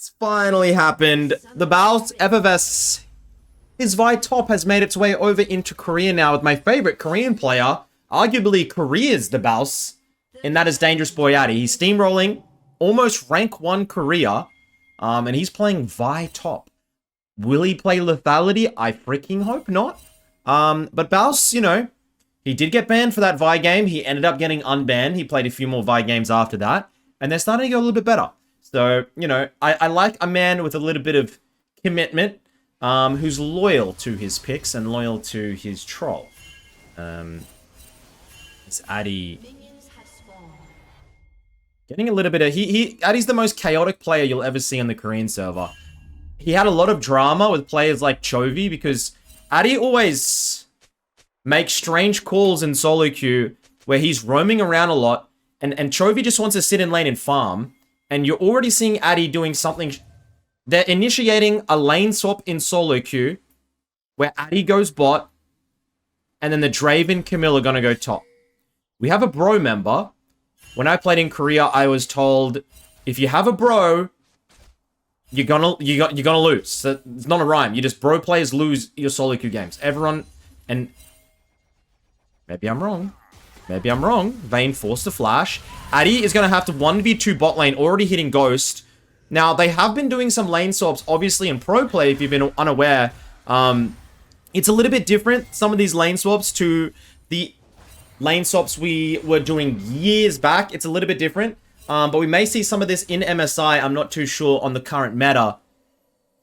It's finally happened. The Baus FFS, his Vi top has made its way over into Korea now with my favorite Korean player, arguably Korea's the Baus, and that is Dangerous Boy Addy. He's steamrolling almost rank 1 Korea, and he's playing Vi top. Will he play Lethality? I freaking hope not. But Baus, you know, he did get banned for that Vi game. He ended up getting unbanned. He played a few more Vi games after that, and they're starting to go a little bit better. So, you know, I like a man with a little bit of commitment, who's loyal to his picks and loyal to his troll. It's Addy. Getting a little bit of... Addy's the most chaotic player you'll ever see on the Korean server. He had a lot of drama with players like Chovy because Addy always makes strange calls in solo queue where he's roaming around a lot and Chovy just wants to sit in lane and farm. And you're already seeing Addy doing something... They're initiating a lane swap in solo queue where Addy goes bot and then the Draven Camille are going to go top. We have a bro member. When I played in Korea, I was told if you have a bro, you're gonna lose. So it's not a rhyme. You just bro players lose your solo queue games. Everyone, and maybe I'm wrong. Maybe I'm wrong. Vayne forced a flash. Addy is going to have to 1v2 bot lane, already hitting Ghost. Now, they have been doing some lane swaps, obviously, in pro play, if you've been unaware. It's a little bit different, some of these lane swaps, to the lane swaps we were doing years back. It's a little bit different. But we may see some of this in MSI. I'm not too sure on the current meta.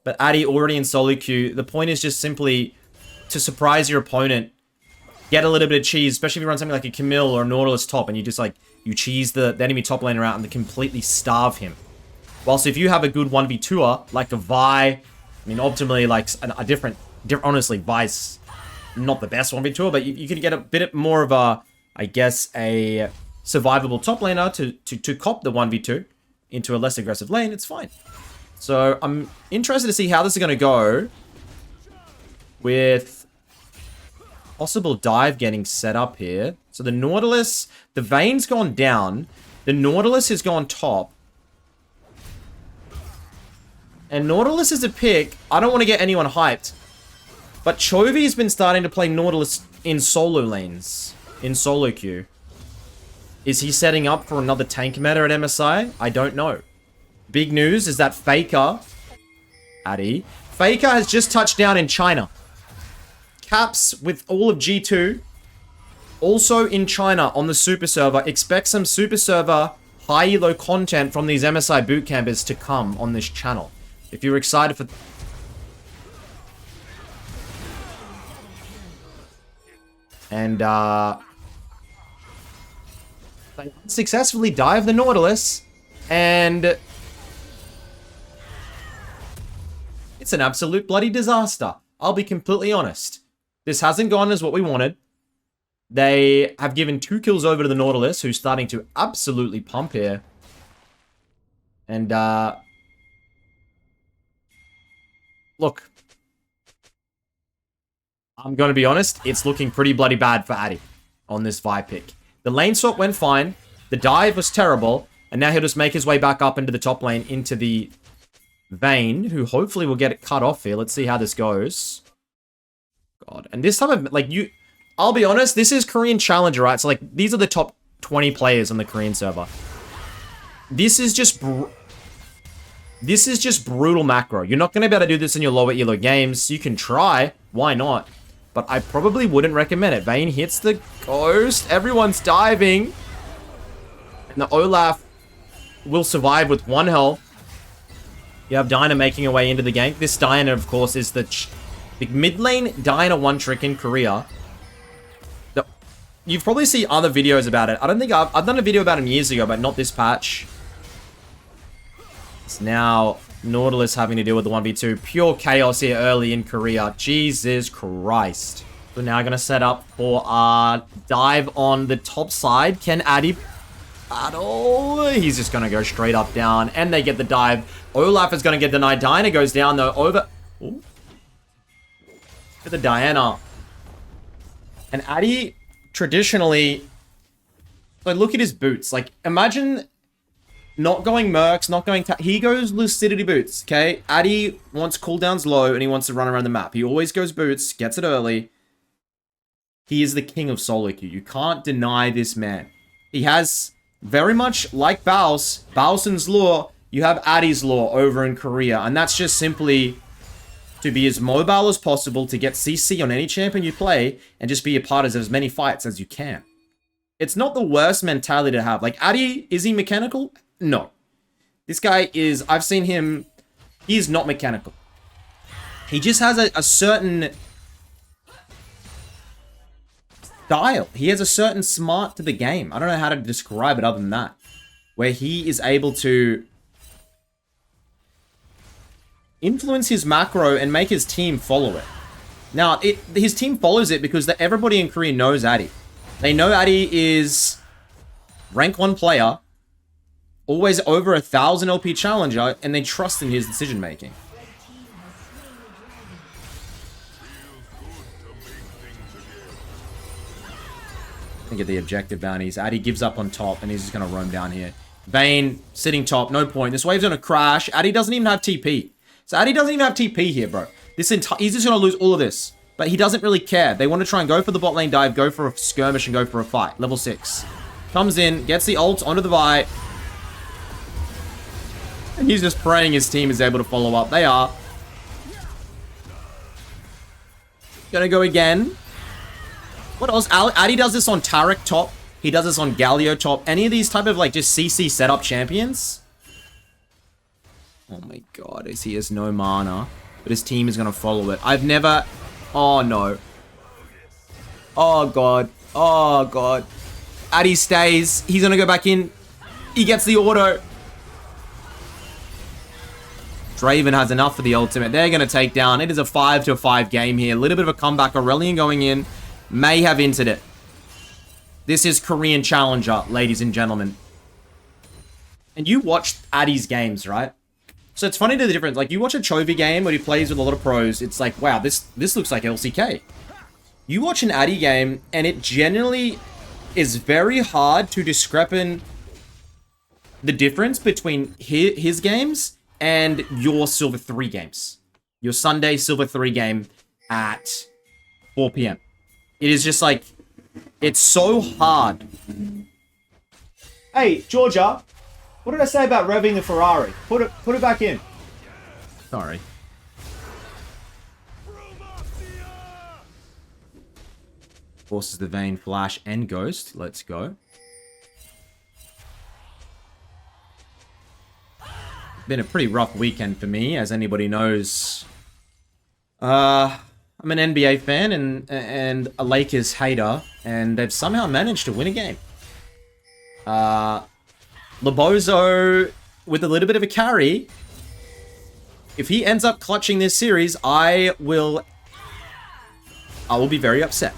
But Addy already in solo queue. The point is just simply to surprise your opponent. Get a little bit of cheese, especially if you run something like a Camille or a Nautilus top and you just like, you cheese the enemy top laner out and completely starve him. Whilst if you have a good 1v2er, like a Vi, I mean, optimally, like a different honestly, Vi's not the best 1v2er, but you can get a bit more of a, I guess, a survivable top laner to cop the 1v2 into a less aggressive lane. It's fine. So I'm interested to see how this is going to go with possible dive getting set up here. So the Nautilus, the Vayne's gone down. The Nautilus has gone top. And Nautilus is a pick. I don't want to get anyone hyped. But Chovy's been starting to play Nautilus in solo lanes. In solo queue. Is he setting up for another tank meta at MSI? I don't know. Big news is that Faker, Addy, Faker has just touched down in China. Caps with all of G2. Also in China on the Super Server. Expect some Super Server high elo content from these MSI bootcampers to come on this channel. If you're excited for... And, they successfully dive the Nautilus. And... it's an absolute bloody disaster. I'll be completely honest. This hasn't gone as what we wanted. They have given 2 kills over to the Nautilus, who's starting to absolutely pump here. And, look. I'm going to be honest, it's looking pretty bloody bad for Addy on this Vi pick. The lane swap went fine. The dive was terrible. And now he'll just make his way back up into the top lane, into the Vayne, who hopefully will get it cut off here. Let's see how this goes. God. And this time of, like, I'll be honest, this is Korean Challenger, right? So, like, these are the top 20 players on the Korean server. This is just brutal macro. You're not going to be able to do this in your lower elo games. You can try. Why not? But I probably wouldn't recommend it. Vayne hits the Ghost. Everyone's diving. And the Olaf will survive with 1 health. You have Diana making her way into the gank. This Diana, of course, is the mid lane Diana one trick in Korea. You've probably seen other videos about it. I don't think I've done a video about him years ago, but not this patch. It's now Nautilus having to deal with the 1v2. Pure chaos here early in Korea. Jesus Christ. We're now going to set up for a dive on the top side. Can Addy battle? He's just going to go straight up down. And they get the dive. Olaf is going to get denied. Diana goes down though. Over. Ooh. To the Diana. And Addy, traditionally... so look at his boots. Like, imagine Not going Mercs, not going... He goes Lucidity Boots, okay? Addy wants cooldowns low, and he wants to run around the map. He always goes Boots, gets it early. He is the king of solo queue. You can't deny this man. He has, very much like Baus, Bausen's lore, you have Addy's lore over in Korea, and that's just simply to be as mobile as possible, to get CC on any champion you play, and just be a part of as many fights as you can. It's not the worst mentality to have. Like, Addy, is he mechanical? No. This guy is, I've seen him, he's not mechanical. He just has a certain style. He has a certain smart to the game. I don't know how to describe it other than that. Where he is able to influence his macro and make his team follow it. Now, his team follows it because everybody in Korea knows Addy. They know Addy is rank 1 player, always over 1,000 LP challenger, and they trust in his decision making. I get the objective bounties. Addy gives up on top, and he's just going to roam down here. Vayne, sitting top, no point. This wave's going to crash. Addy doesn't even have TP. So Addy doesn't even have TP here, bro. He's just going to lose all of this. But he doesn't really care. They want to try and go for the bot lane dive, go for a skirmish, and go for a fight. Level 6. Comes in, gets the ult onto the Vi. And he's just praying his team is able to follow up. They are. Gonna go again. What else? Addy does this on Taric top. He does this on Galio top. Any of these type of, like, just CC setup champions? Oh my god, he has no mana. But his team is gonna follow it. I've never... Oh no. Oh god. Oh god. Addy stays. He's gonna go back in. He gets the auto. Draven has enough for the ultimate. They're gonna take down. It is a 5-5 game here. A little bit of a comeback. Aurelion going in. May have entered it. This is Korean Challenger, ladies and gentlemen. And you watched Addy's games, right? So it's funny to the difference. Like, you watch a Chovy game where he plays with a lot of pros. It's like, wow, this looks like LCK. You watch an Addy game, and it generally is very hard to discrepant the difference between his games and your Silver 3 games. Your Sunday Silver 3 game at 4 PM. It is just like, it's so hard. Hey, Georgia. What did I say about revving the Ferrari? Put it back in. Sorry. Forces the Vayne, Flash, and Ghost. Let's go. Been a pretty rough weekend for me, as anybody knows. I'm an NBA fan and a Lakers hater, and they've somehow managed to win a game. Lobozo, with a little bit of a carry, if he ends up clutching this series, I will be very upset.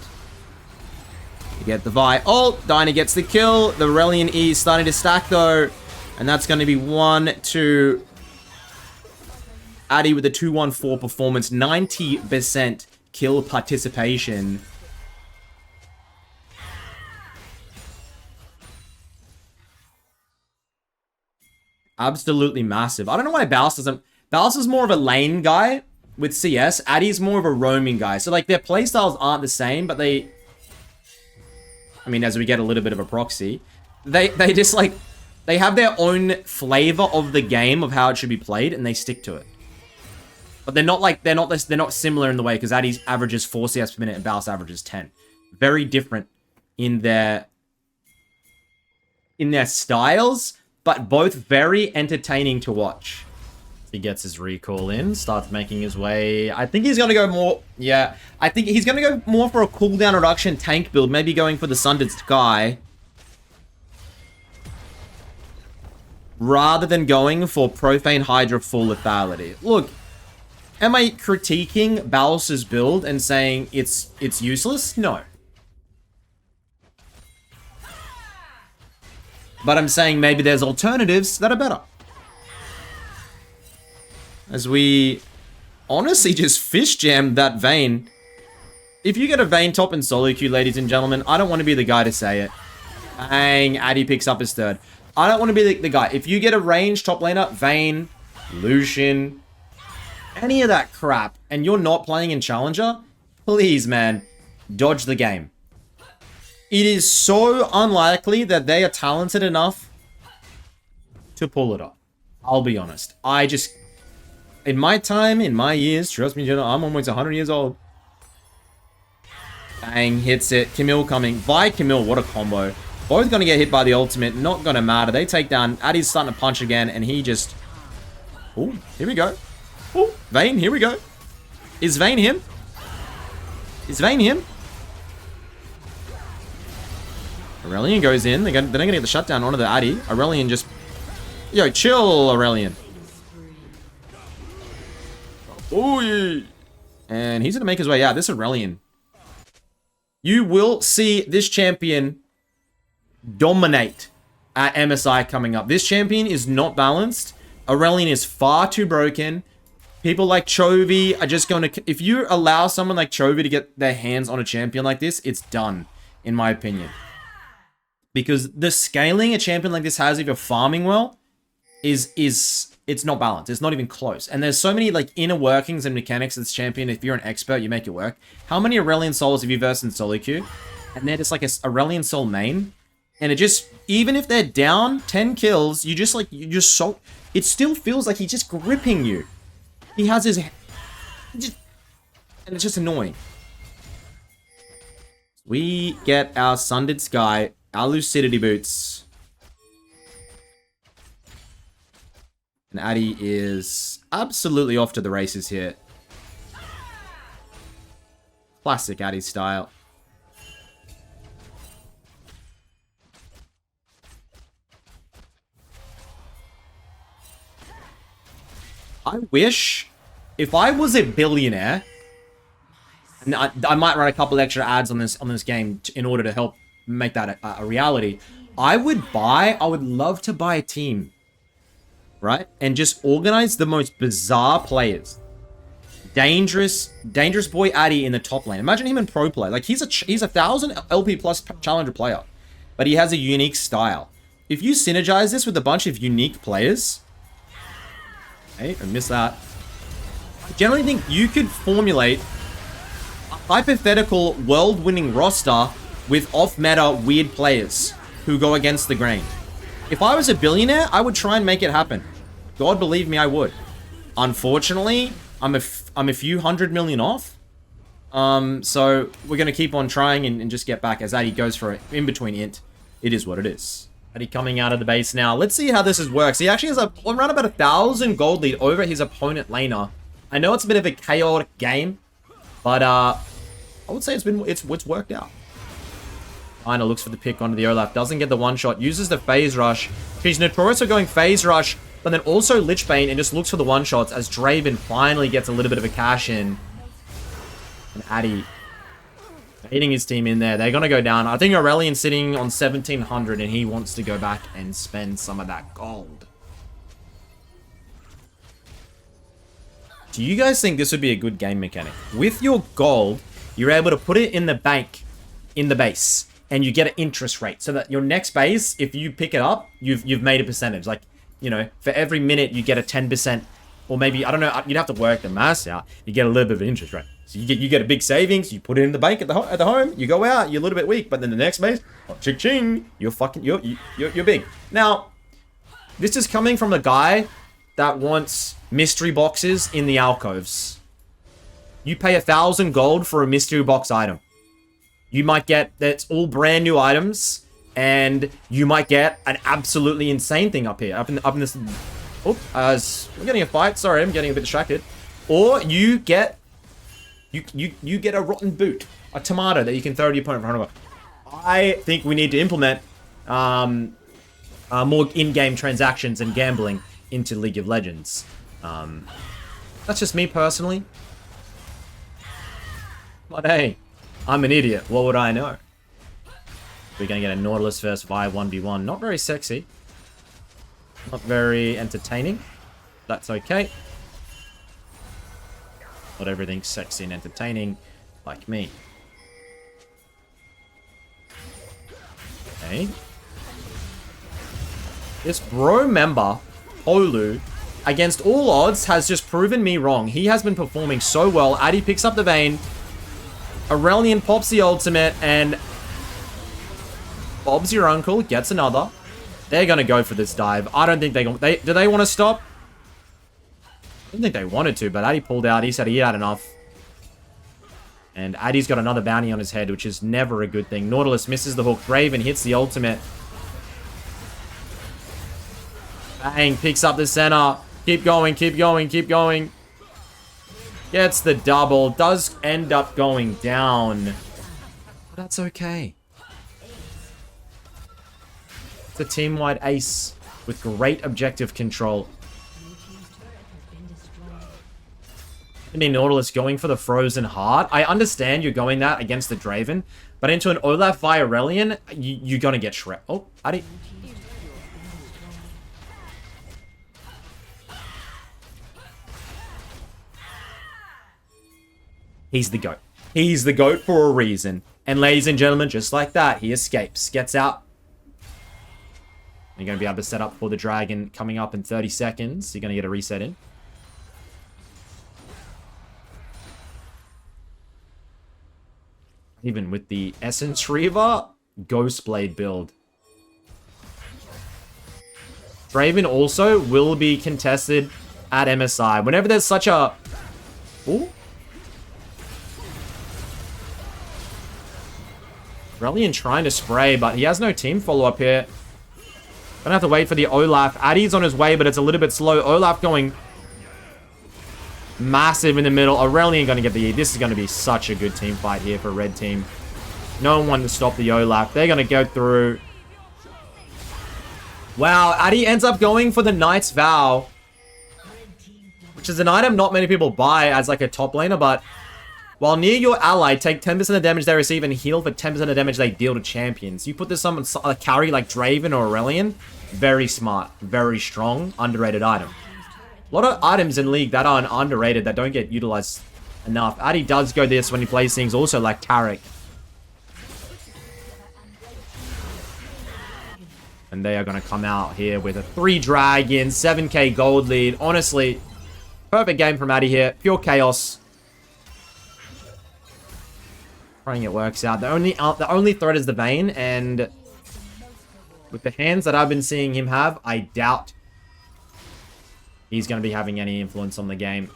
You get the Vi ult, Dyna gets the kill, the Aurelion E is starting to stack though, and that's going to be 1-2. Addy with a 2-1-4 performance, 90% kill participation. Absolutely massive. I don't know why Baus doesn't... Baus is more of a lane guy with CS. Addy's more of a roaming guy. So, like, their playstyles aren't the same, but they... I mean, as we get a little bit of a proxy, they just, like... They have their own flavor of the game of how it should be played, and they stick to it. But they're not, like... They're not similar in the way, because Addy's averages 4 CS per minute and Baus averages 10. Very different in their styles, but both very entertaining to watch. He gets his recall in, starts making his way. I think he's going to go more... Yeah, I think he's going to go more for a cooldown reduction tank build. Maybe going for the Sundered Sky. Rather than going for Profane Hydra full lethality. Look, am I critiquing Baus's build and saying it's useless? No. But I'm saying maybe there's alternatives that are better. As we honestly just fish jammed that Vayne. If you get a Vayne top in solo queue, ladies and gentlemen, I don't want to be the guy to say it. Bang, Addy picks up his third. I don't want to be the guy. If you get a range top laner, Vayne, Lucian, any of that crap, and you're not playing in Challenger, please, man, dodge the game. It is so unlikely that they are talented enough to pull it off. I'll be honest. I just... In my time, in my years, trust me, I'm almost 100 years old. Bang, hits it. Camille coming. Vi Camille, what a combo. Both going to get hit by the ultimate. Not going to matter. They take down... Addy's starting to punch again, and he just... Oh, here we go. Oh, Vayne, here we go. Is Vayne him? Is Vayne him? Aurelian goes in. They're not going to get the shutdown onto the Addy. Aurelian just... Yo, chill, Aurelian. Oh, and he's going to make his way out. This Aurelian. You will see this champion dominate at MSI coming up. This champion is not balanced. Aurelian is far too broken. People like Chovy are just going to... If you allow someone like Chovy to get their hands on a champion like this, it's done, in my opinion. Because the scaling a champion like this has if you're farming well it's not balanced. It's not even close. And there's so many like inner workings and mechanics of this champion. If you're an expert, you make it work. How many Aurelian Souls have you versed in solo queue? And they're just like a Aurelian Soul main. And it just, even if they're down 10 kills, you just so, it still feels like he's just gripping you. He has his, and it's just annoying. We get our Sundered Sky, our Lucidity Boots. And Addy is absolutely off to the races here. Classic Addy style. I wish, if I was a billionaire, and I might run a couple extra ads on this game in order to help make that a reality. I would love to buy a team, right? And just organize the most bizarre players. Dangerous boy Addy in the top lane. Imagine him in pro play. Like he's a 1,000 LP plus challenger player, but he has a unique style. If you synergize this with a bunch of unique players, hey, I missed that. I generally think you could formulate a hypothetical world-winning roster with off-meta weird players who go against the grain. If I was a billionaire, I would try and make it happen. God, believe me, I would. Unfortunately, I'm a few hundred million off. So we're going to keep on trying and just get back as Addy goes for it in between int. It is what it is. Addy coming out of the base now. Let's see how this works. He actually has around about 1,000 gold lead over his opponent laner. I know it's a bit of a chaotic game, but I would say it's worked out. Aina looks for the pick onto the Olaf. Doesn't get the one shot. Uses the phase rush. She's notorious for going phase rush, but then also Lichbane and just looks for the one shots as Draven finally gets a little bit of a cash in. And Addy hitting his team in there. They're going to go down. I think Aurelian's sitting on 1,700 and he wants to go back and spend some of that gold. Do you guys think this would be a good game mechanic? With your gold, you're able to put it in the bank, in the base, and you get an interest rate. So that your next base, if you pick it up, you've made a percentage. Like, you know, for every minute you get a 10%, or maybe, I don't know, you'd have to work the maths out. You get a little bit of an interest rate. So you get a big savings, you put it in the bank at the home, you go out, you're a little bit weak, but then the next base, oh, ching, you're big. Now, this is coming from a guy that wants mystery boxes in the alcoves. You pay 1,000 gold for a mystery box item. You might get, that's all brand new items, and you might get an absolutely insane thing up here, up in this. Oh, we're getting a fight. Sorry, I'm getting a bit distracted. Or you get, you get a rotten boot, a tomato that you can throw to your opponent for 100 bucks. I think we need to implement more in-game transactions and gambling into League of Legends. That's just me personally. But hey, I'm an idiot. What would I know? We're going to get a Nautilus versus Vi 1v1. Not very sexy. Not very entertaining. That's okay. Not everything's sexy and entertaining like me. Okay. This bro member, Olu, against all odds, has just proven me wrong. He has been performing so well. Addy picks up the Vayne. Aurelion pops the ultimate, and Bob's your uncle gets another. They're going to go for this dive. I don't think do they want to stop? I don't think they wanted to, but Addy pulled out. He said he had enough. And Addy's got another bounty on his head, which is never a good thing. Nautilus misses the hook. Draven hits the ultimate. Bang, picks up the center. Keep going, keep going, keep going. Gets the double. Does end up going down. But that's okay. It's a team-wide ace with great objective control. Nautilus going for the frozen heart. I understand you're going that against the Draven, but into an Olaf via Aurelion, you're gonna get shred. Oh, Addy. He's the GOAT. He's the GOAT for a reason. And ladies and gentlemen, just like that, he escapes, gets out. You're going to be able to set up for the dragon coming up in 30 seconds. You're going to get a reset in. Even with the Essence Reaver, Ghostblade build. Draven also will be contested at MSI. Whenever there's such a... Ooh. Aurelion trying to spray, but he has no team follow-up here. Gonna have to wait for the Olaf. Addy's on his way, but it's a little bit slow. Olaf going massive in the middle. Aurelion gonna get the E. This is gonna be such a good team fight here for red team. No one to stop the Olaf. They're gonna go through. Wow, Addy ends up going for the Knight's Vow, which is an item not many people buy as like a top laner, but while near your ally, take 10% of the damage they receive and heal for 10% of the damage they deal to champions. You put this on a carry like Draven or Aurelion, very smart, very strong, underrated item. A lot of items in League that are underrated that don't get utilized enough. Addy does go this when he plays things also like Taric. And they are going to come out here with a 3 dragon, 7k gold lead. Honestly, perfect game from Addy here. Pure chaos. Praying it works out. The only threat is the Vayne, and with the hands that I've been seeing him have, I doubt he's going to be having any influence on the game.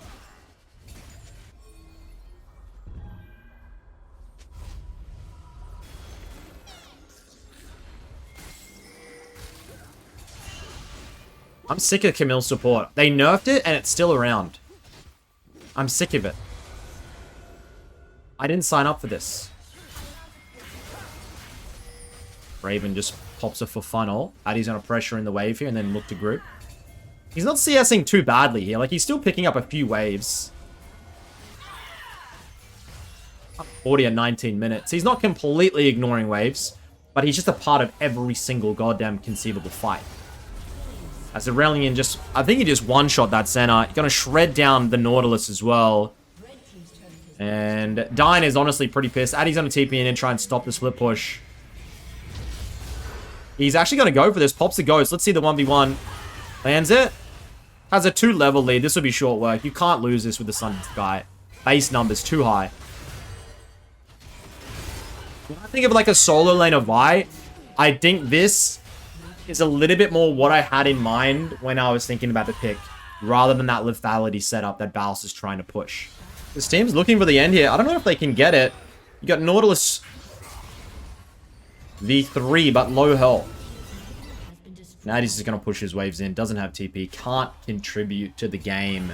I'm sick of Camille's support. They nerfed it, and it's still around. I'm sick of it. I didn't sign up for this. Raven just pops a for funnel. Addy's gonna pressure in the wave here and then look to group. He's not CSing too badly here. Like, he's still picking up a few waves. 40 and 19 minutes. He's not completely ignoring waves, but he's just a part of every single goddamn conceivable fight. As Aurelion just... I think he just one-shot that center. He's gonna shred down the Nautilus as well. And Dine is honestly pretty pissed. Addy's going to TP in and try and stop the split push. He's actually going to go for this. Pops the ghost. Let's see the 1v1. Lands it. Has a 2-level lead. This will be short work. You can't lose this with the Sun Sky. Base numbers too high. When I think of like a solo lane of Vi, I think this is a little bit more what I had in mind when I was thinking about the pick, rather than that lethality setup that Baus is trying to push. This team's looking for the end here. I don't know if they can get it. You got Nautilus V3, but low health. Now he's just going to push his waves in. Doesn't have TP. Can't contribute to the game.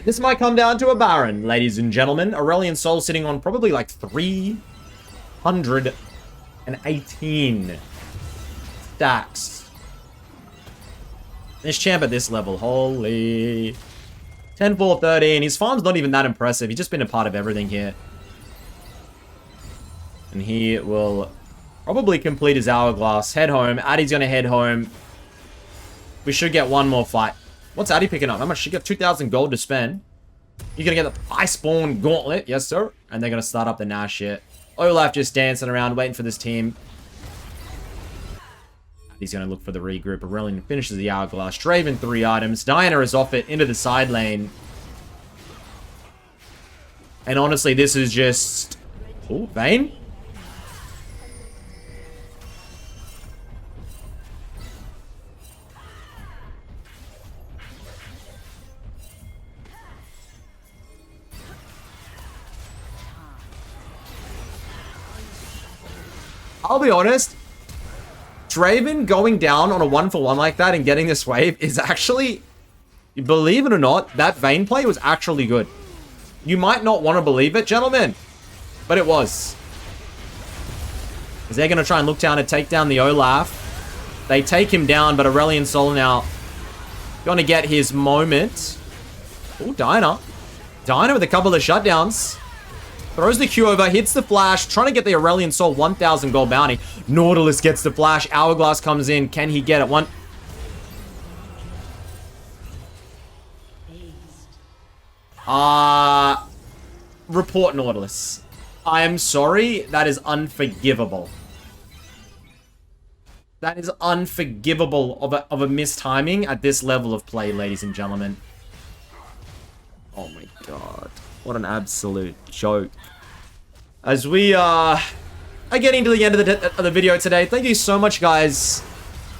This might come down to a Baron, ladies and gentlemen. Aurelion Sol sitting on probably like 318 stacks. This champ at this level, holy... 10, 4, 13. His farm's not even that impressive. He's just been a part of everything here. And he will probably complete his hourglass. Head home. Addy's going to head home. We should get one more fight. What's Addy picking up? How much? She got 2,000 gold to spend. You're going to get the Iceborne Gauntlet. Yes, sir. And they're going to start up the Nash shit. Olaf just dancing around, waiting for this team. He's going to look for the regroup. Aurelion finishes the Hourglass. Draven 3 items. Diana is off it into the side lane. And honestly, this is just... Oh, Vayne? I'll be honest. Draven going down on a 1-for-1 like that and getting this wave is actually... Believe it or not, that Vayne play was actually good. You might not want to believe it, gentlemen, but it was. Because they're going to try and look down and take down the Olaf. They take him down, but Aurelion Sol now going to get his moment. Oh, Diana. Diana with a couple of shutdowns. Throws the Q over, hits the flash, trying to get the Aurelion Sol 1,000 gold bounty. Nautilus gets the flash. Hourglass comes in. Can he get it? One... Report Nautilus. I am sorry. That is unforgivable. That is unforgivable of a mistiming at this level of play, ladies and gentlemen. Oh my god. What an absolute joke. As we are getting to the end of the video today, thank you so much, guys,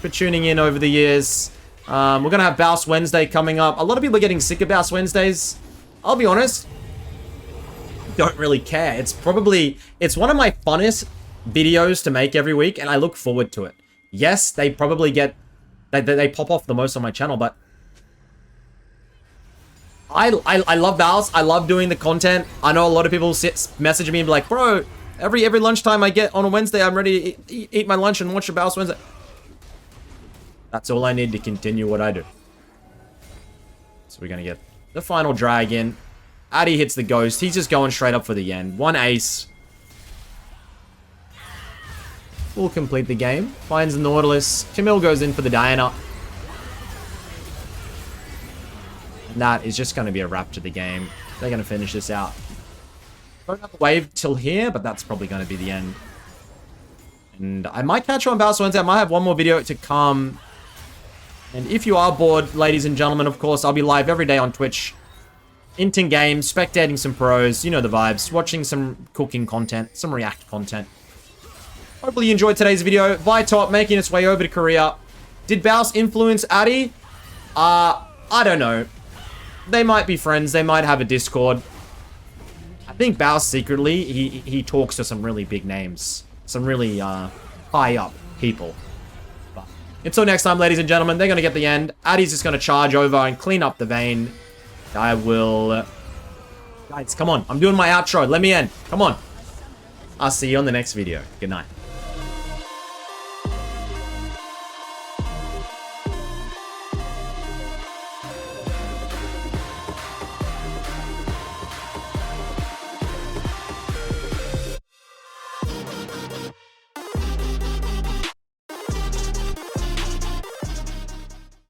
for tuning in over the years. We're going to have Baus Wednesday coming up. A lot of people are getting sick of Baus Wednesdays. I'll be honest. Don't really care. It's one of my funnest videos to make every week, and I look forward to it. Yes, they probably get... They pop off the most on my channel, but... I love Baus. I love doing the content. I know a lot of people message me and be like, bro, every lunchtime I get on a Wednesday, I'm ready to eat my lunch and watch the Baus Wednesday. That's all I need to continue what I do. So we're going to get the final dragon. Addy hits the ghost. He's just going straight up for the end. One ace. We'll complete the game. Finds the Nautilus. Camille goes in for the Diana. And that is just going to be a wrap to the game. They're going to finish this out. Don't have a wave till here, but that's probably going to be the end. And I might catch you on Baus Wednesday. I might have one more video to come. And if you are bored, ladies and gentlemen, of course, I'll be live every day on Twitch. Inting games, spectating some pros, you know the vibes. Watching some cooking content, some React content. Hopefully you enjoyed today's video. Vitop making its way over to Korea. Did Baus influence Addy? I don't know. They might be friends. They might have a Discord. I think Baus secretly, he talks to some really big names. Some really high up people. But until next time, ladies and gentlemen, they're going to get the end. Addy's just going to charge over and clean up the Vayne. I will... Guys, come on. I'm doing my outro. Let me end. Come on. I'll see you on the next video. Good night.